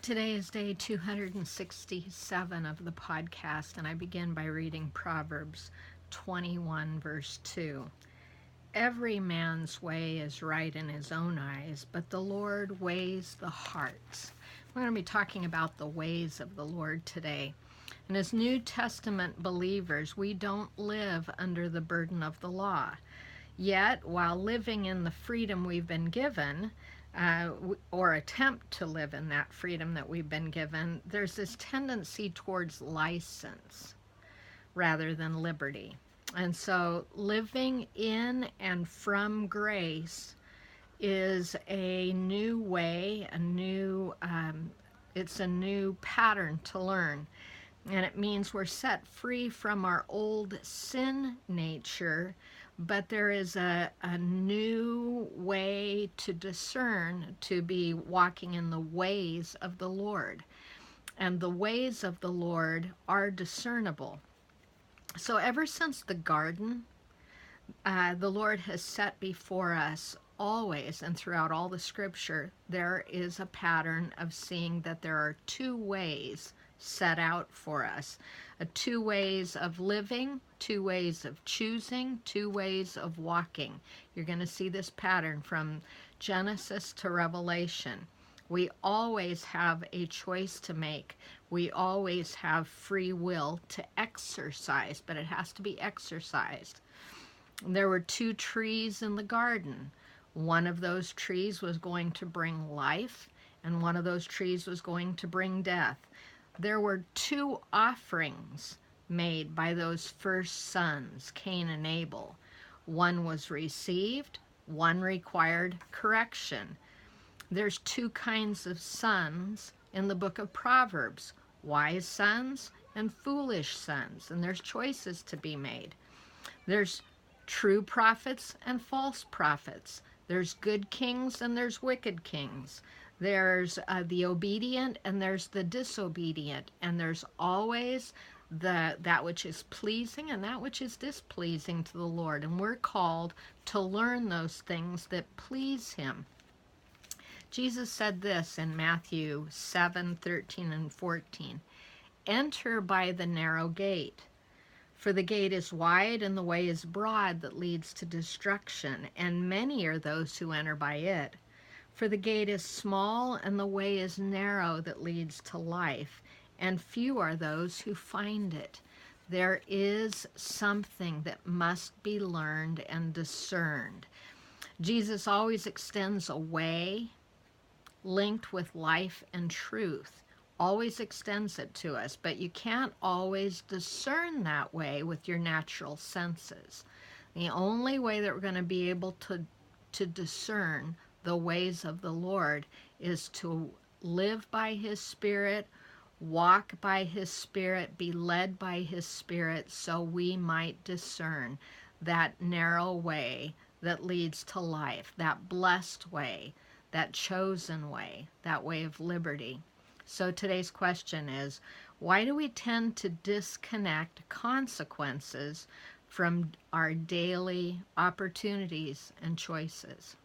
Today is day 267 of the podcast, and I begin by reading Proverbs 21, verse 2. Every man's way is right in his own eyes, but the Lord weighs the hearts. We're going to be talking about the ways of the Lord today. And as New Testament believers, we don't live under the burden of the law. Yet, while living in the freedom we've been given, or attempt to live in that freedom that we've been given, there's this tendency towards license rather than liberty. And so living in and from grace is a new way, it's a new pattern to learn. And it means we're set free from our old sin nature, but there is a new way to discern, to be walking in the ways of the Lord. And the ways of the Lord are discernible. So ever since the garden, the Lord has set before us always, and throughout all the scripture, there is a pattern of seeing that there are two ways set out for us. Two ways of living, two ways of choosing, two ways of walking. You're going to see this pattern from Genesis to Revelation. We always have a choice to make. We always have free will to exercise, but it has to be exercised. There were two trees in the garden. One of those trees was going to bring life, and one of those trees was going to bring death. There were two offerings made by those first sons, Cain and Abel. One was received, one required correction. There's two kinds of sons in the book of Proverbs, wise sons and foolish sons, and there's choices to be made. There's true prophets and false prophets. There's good kings and there's wicked kings. There's the obedient and there's the disobedient, and there's always that which is pleasing and that which is displeasing to the Lord, and we're called to learn those things that please Him. Jesus said this in Matthew 7:13 and 14, "Enter by the narrow gate, for the gate is wide and the way is broad that leads to destruction, and many are those who enter by it. For the gate is small and the way is narrow that leads to life, and few are those who find it." There is something that must be learned and discerned. Jesus always extends a way linked with life and truth, always extends it to us, but you can't always discern that way with your natural senses. The only way that we're going to be able to discern the ways of the Lord is to live by His Spirit, walk by His Spirit, be led by His Spirit, so we might discern that narrow way that leads to life, that blessed way, that chosen way, that way of liberty. So today's question is, why do we tend to disconnect consequences from our daily opportunities and choices?